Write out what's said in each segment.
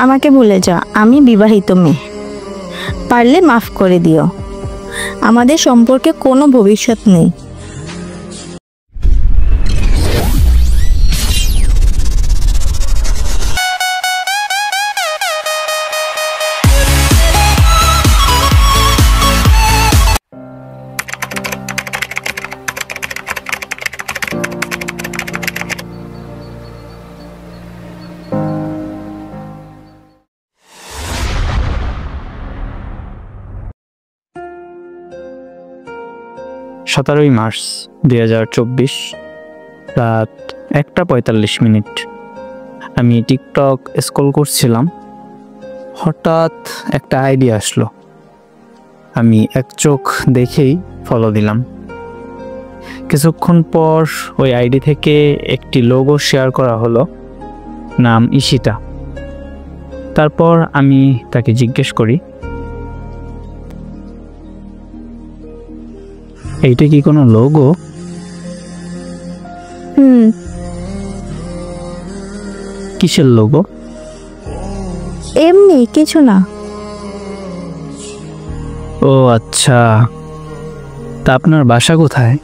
আমাকে ভুলে যাও, আমি বিবাহিত মেয়ে। পারলে মাফ করে দিও, আমাদের সম্পর্কে কোনো ভবিষ্যৎ নেই। সতেরোই মার্চ 2024 রাত 1:45। আমি টিকটক স্ক্রল করছিলাম, হঠাৎ একটা আইডিয়া আসলো। আমি এক চোখ দেখেই ফলো দিলাম। কিছুক্ষণ পর ওই আইডি থেকে একটি লোগো শেয়ার করা হলো, নাম ঈশিতা। তারপর আমি তাকে জিজ্ঞেস করি, এইটা কি কোনো লোগো? কিসের লোগো? এমনি কিছু না। ও আচ্ছা, তা আপনার বাসা কোথায়?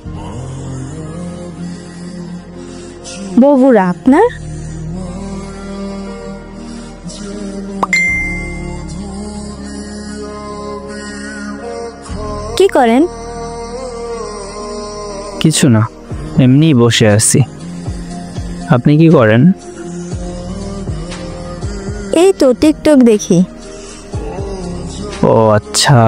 বগুড়া। আপনার? কি করেন? কিছু না, এমনি বসে আছি। আপনি কি করেন? এই তো টিকটক দেখি। ও আচ্ছা।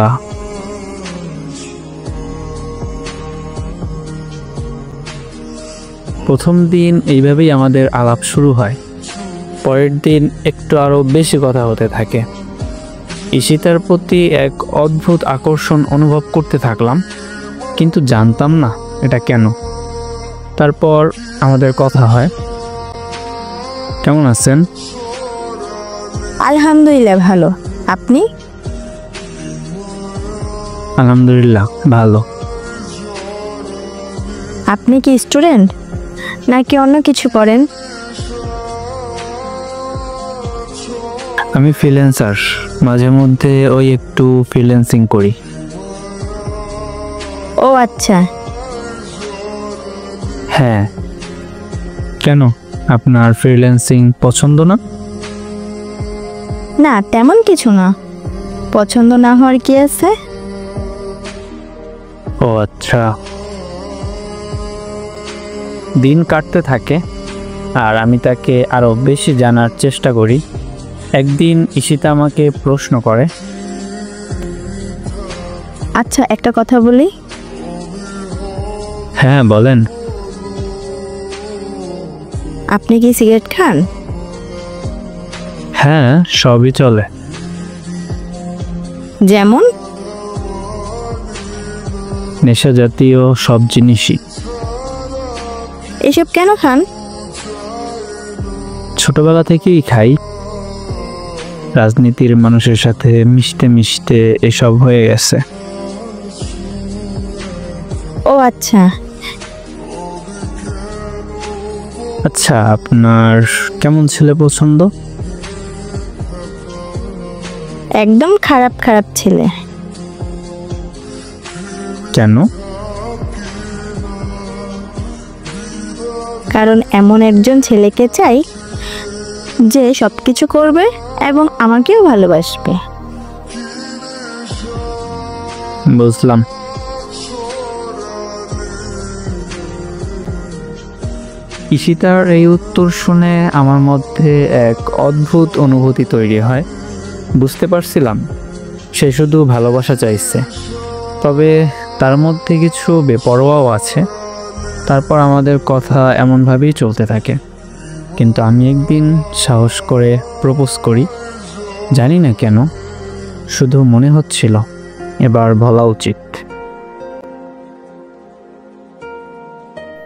প্রথম দিন এইভাবেই আমাদের আলাপ শুরু হয়। পরের দিন একটু আরো বেশি কথা হতে থাকে। ঈশিতার প্রতি এক অদ্ভুত আকর্ষণ অনুভব করতে থাকলাম, কিন্তু জানতাম না এটা কেন। তারপর আমাদের কথা হয়। কেমন আছেন? আলহামদুলিল্লাহ ভালো। আপনি? আলহামদুলিল্লাহ ভালো। আপনি কি স্টুডেন্ট নাকি অন্য কিছু করেন? আমি ফ্রিল্যান্সার, মাঝে মধ্যে ওই একটু ফ্রিল্যান্সিং করি। ও আচ্ছা। হ্যাঁ, কেন আপনার ফ্রিল্যান্সিং পছন্দ না? না, তেমন কিছু না। পছন্দ না হওয়ার কি আছে? ও আচ্ছা। দিন কাটতে থাকে আর আমি তাকে আরো বেশি জানার চেষ্টা করি। একদিন ঈশিতা আমাকে প্রশ্ন করে, আচ্ছা একটা কথা বলি। হ্যাঁ বলেন। আপনি কি সিগারেট খান? হ্যাঁ, সবই চলে। যেমন? নেশা জাতীয় সব জিনিসই। এসব কেন খান? ছোটবেলা থেকেই খাই। রাজনীতির মানুষের সাথে মিশতে মিশতে এসব হয়ে গেছে। ও আচ্ছা। আচ্ছা, আপনার কেমন ছেলে পছন্দ? একদম খারাপ খারাপ ছেলে। কেন? কারণ এমন একজন ছেলেকে চাই যে সবকিছু করবে এবং আমাকেও ভালোবাসবে। বুঝলাম। ঈশিতার এই উত্তর শুনে আমার মধ্যে এক অদ্ভুত অনুভূতি তৈরি হয়। বুঝতে পারছিলাম সে শুধু ভালোবাসা চাইছে, তবে তার মধ্যে কিছু বেপরোয়াও আছে। তারপর আমাদের কথা এমনভাবেই চলতে থাকে, কিন্তু আমি একদিন সাহস করে প্রপোজ করি। জানি না কেন, শুধু মনে হচ্ছিল এবার বলা উচিত।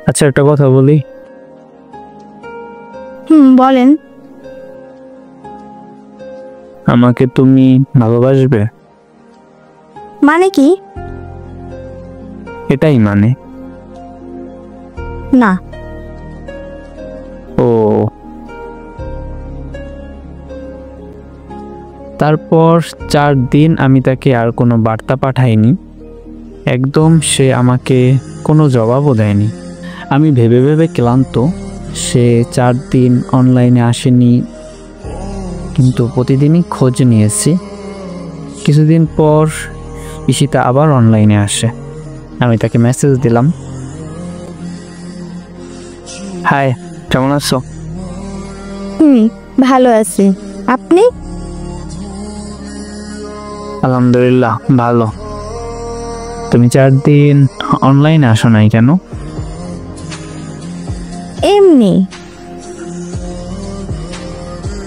আচ্ছা একটা কথা বলি। বলেন। আমাকে তুমি ভালোবাসবে? মানে কি? এটাই মানে। না। ও তারপর 4 দিন আমি তাকে আর কোনো বার্তা পাঠাইনি। একদম সে আমাকে কোনো জবাবও দেয়নি। আমি ভেবে ভেবে ক্লান্ত। সে 4 দিন অনলাইনে আসেনি, কিন্তু প্রতিদিনই খোঁজ নিয়েছি। কিছুদিন পর ঈশিতা আবার অনলাইনে আসে। আমি তাকে মেসেজ দিলাম, হাই, কেমন আছো? ভালো আছি। আপনি? আলহামদুলিল্লাহ ভালো। তুমি 4 দিন অনলাইনে আসো নাই কেন? এমনি।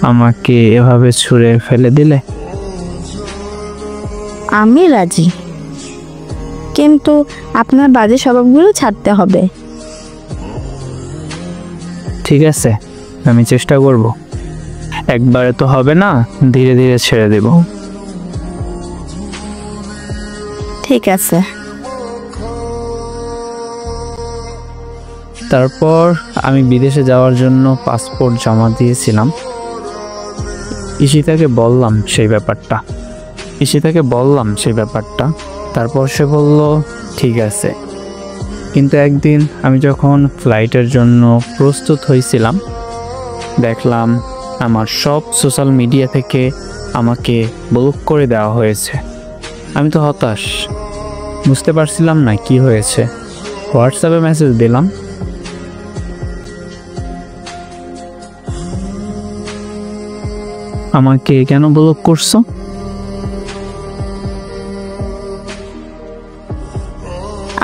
আমাকে এভাবে ছুঁড়ে ফেলে দিলে? আমি রাজি, কিন্তু আপনার বাজে স্বভাবগুলো ছাড়তে হবে। ঠিক আছে, আমি চেষ্টা করব। একবারে তো হবে না, ধীরে ধীরে ছেড়ে দেব। ঠিক আছে। তারপর আমি বিদেশে যাওয়ার জন্য পাসপোর্ট জমা দিয়েছিলাম। ঈশিতাকে বললাম সেই ব্যাপারটা। তারপর সে বলল ঠিক আছে। কিন্তু একদিন আমি যখন ফ্লাইটের জন্য প্রস্তুত হয়েছিলাম, দেখলাম আমার সব সোশ্যাল মিডিয়া থেকে আমাকে ব্লক করে দেওয়া হয়েছে। আমি তো হতাশ, বুঝতে পারছিলাম না কি হয়েছে। হোয়াটসঅ্যাপে মেসেজ দিলাম, আমাকে কেন ব্লক করছো?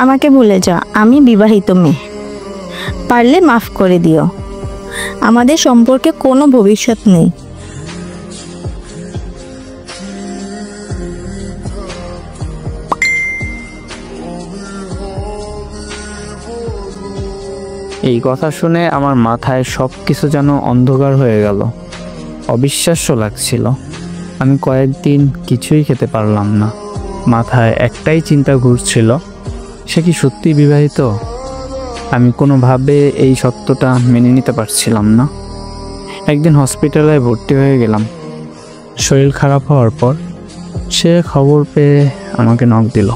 আমাকে ভুলে যা, আমি বিবাহিত মেয়ে। পারলে মাফ করে দিও। আমাদের সম্পর্কে কোনো ভবিষ্যৎ নেই। এই কথা শুনে আমার মাথায় সব কিছু যেন অন্ধকার হয়ে গেল। অবিশ্বাস্য লাগছিল। আমি কয়েকদিন কিছুই খেতে পারলাম না। মাথায় একটাই চিন্তা ঘুরছিল, সে কি সত্যি বিবাহিত? আমি কোনোভাবে এই সত্যটা মেনে নিতে পারছিলাম না। একদিন হসপিটালে ভর্তি হয়ে গেলাম। শরীর খারাপ হওয়ার পর সে খবর পেয়ে আমাকে নক দিল।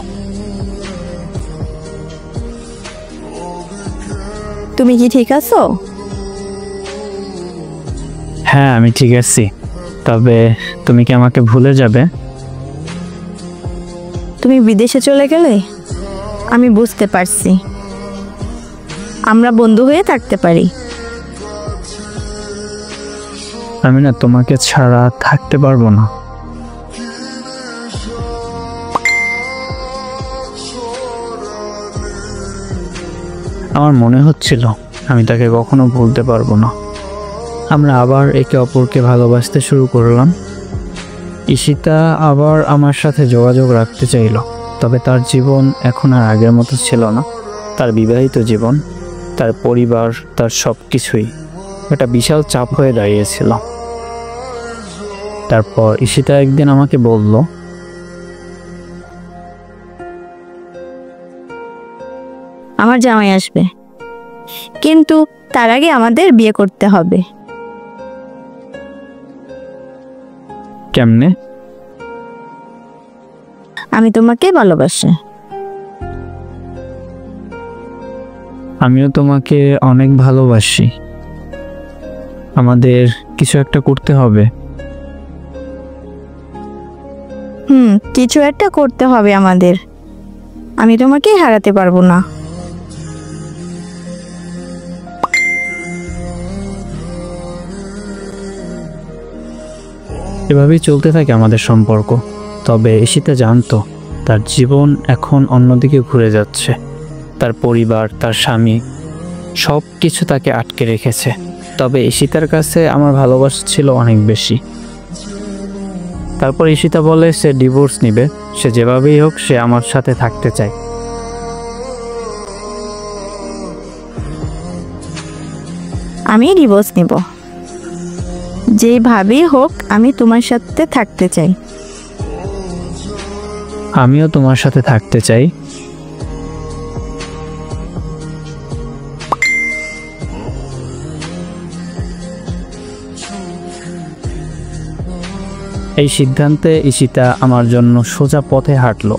তুমি কি ঠিক আছো? হ্যাঁ, আমি ঠিক আছি। তবে তুমি কি আমাকে ভুলে যাবে? তুমি বিদেশে চলে গেলে আমি বুঝতে পারছি। আমরা বন্ধু হয়ে থাকতে পারি। আমি না তোমাকে ছাড়া থাকতে পারবো না। আমার মনে হচ্ছিল আমি তাকে কখনো ভুলতে পারবো না। আমরা আবার একে অপরকে ভালোবাসতে শুরু করলাম। ঈশিতা আবার আমার সাথে যোগাযোগ রাখতে চাইল, তবে তার জীবন এখন আর আগের মতো ছিল না। তার বিবাহিত জীবন, তার পরিবার, তার সব কিছুই একটা বিশাল চাপ হয়ে দাঁড়িয়েছিল। তারপর ঈশিতা একদিন আমাকে বলল, আমার জামাই আসবে, কিন্তু তার আগে আমাদের বিয়ে করতে হবে। কেমনে? আমি তোমাকে ভালোবাসি। আমিও তোমাকে অনেক ভালোবাসি। আমাদের কিছু একটা করতে হবে। কিছু একটা করতে হবে আমাদের। আমি তোমাকে হারাতে পারবো না। এভাবেই চলতে থাকে আমাদের সম্পর্ক। তবে ঈশিতা জানতো তার জীবন এখন অন্যদিকে ঘুরে যাচ্ছে। তার পরিবার, তার স্বামী, সব কিছু তাকে আটকে রেখেছে। তবে ঈশিতার কাছে আমার ভালোবাসা ছিল অনেক বেশি। তারপর ঈশিতা বলে সে ডিভোর্স নিবে। সে যেভাবেই হোক সে আমার সাথে থাকতে চায়। আমি ডিভোর্স নিব, যেভাবেই হোক আমি তোমার সাথে থাকতে চাই। আমিও তোমার সাথে থাকতে চাই। এই সিদ্ধান্তে ঈশিতা আমার জন্য সোজা পথে হাঁটলো।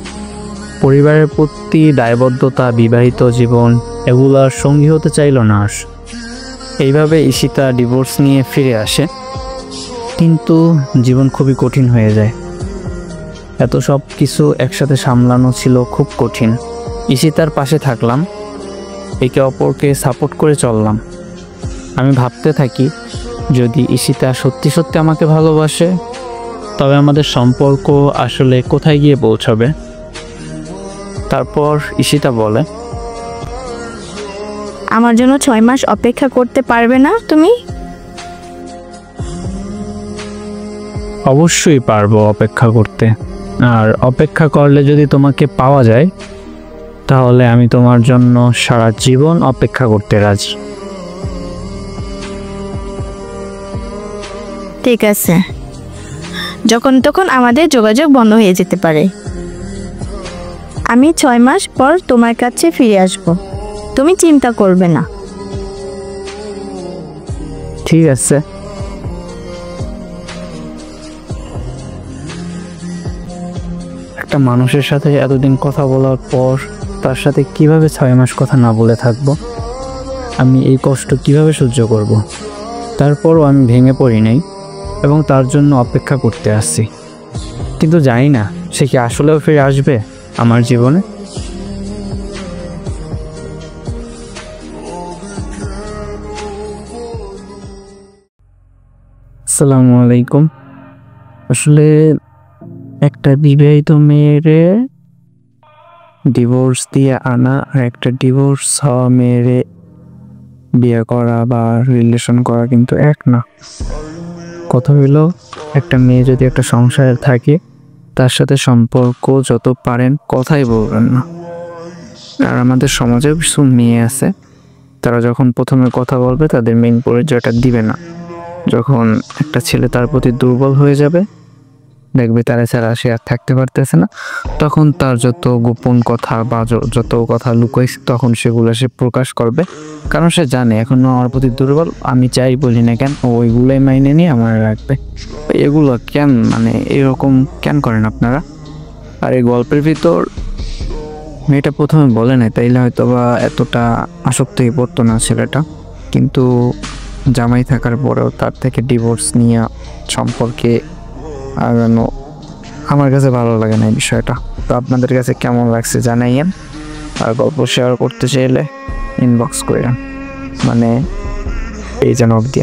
পরিবারের প্রতি দায়বদ্ধতা, বিবাহিত জীবন এগুলার সঙ্গী হতে চাইল না আর। এইভাবে ঈশিতা ডিভোর্স নিয়ে ফিরে আসে, কিন্তু জীবন খুবই কঠিন হয়ে যায়। এত সব কিছু একসাথে সামলানো ছিল খুব কঠিন। ঈশিতার পাশে থাকলাম, একে অপরকে সাপোর্ট করে চললাম। আমি ভাবতে থাকি, যদি ঈশিতা সত্যি সত্যি আমাকে ভালোবাসে, তবে আমাদের সম্পর্ক আসলে কোথায় গিয়ে পৌঁছাবে। তারপর ঈশিতা বলে, আমার জন্য 6 মাস অপেক্ষা করতে পারবে না তুমি? অবশ্যই পারবো অপেক্ষা করতে, আর অপেক্ষা করলে যদি তোমাকে পাওয়া যায়, তাহলে আমি তোমার জন্য সারা জীবন অপেক্ষা করতে রাজি। ঠিক আছে, যখন তখন আমাদের যোগাযোগ বন্ধ হয়ে যেতে পারে। আমি 6 মাস পর তোমার কাছে ফিরে আসব, তুমি চিন্তা করবে না। ঠিক আছে। একটা মানুষের সাথে এতদিন কথা বলার পর তার সাথে কিভাবে 6 মাস কথা না বলে থাকবো? আমি এই কষ্ট কিভাবে সহ্য করব? তারপরও আমি ভেঙে পড়ি নাই এবং তার জন্য অপেক্ষা করতে আসছি। কিন্তু জানি না সে কি আসলেও ফিরে আসবে আমার জীবনে। আসসালামু আলাইকুম। আসলে একটা বিবাহিত মেয়েরে ডিভোর্স দিয়ে আনা আর একটা ডিভোর্স হওয়া মেয়েরে বিয়ে করা বা রিলেশন করা কিন্তু এক না। কথা হইলো, একটা মেয়ে যদি একটা সংসারে থাকে, তার সাথে সম্পর্ক যত পারেন কথাই বলবেন না। আর আমাদের সমাজে কিছু মেয়ে আছে, তারা যখন প্রথমে কথা বলবে তাদের মেইন পরিচয়টা দিবে না। যখন একটা ছেলে তার প্রতি দুর্বল হয়ে যাবে, দেখবে তারা ছাড়া সে আর থাকতে পারতেছে না, তখন তার যত গোপন কথা বা যত কথা লুকাইছে তখন সেগুলো সে প্রকাশ করবে। কারণ সে জানে এখন আমার প্রতি দুর্বল, আমি চাই বলি না কেন ওইগুলোই মাইনে নিয়ে আমার রাখবে। এগুলো কেন, মানে এরকম কেন করেন আপনারা? আর এই গল্পের ভিতর মেয়েটা প্রথমে বলে নাই, তাইলে হয়তো বা এতটা আসক্ত হয়ে পড়তো না ছেলেটা। কিন্তু জামাই থাকার পরেও তার থেকে ডিভোর্স নিয়ে সম্পর্কে আগানো আমার কাছে ভালো লাগে না এই বিষয়টা। তো আপনাদের কাছে কেমন লাগছে জানাইয়েন। আর গল্প শেয়ার করতে চাইলে ইনবক্স করেন, মানে এই যেন অবধি।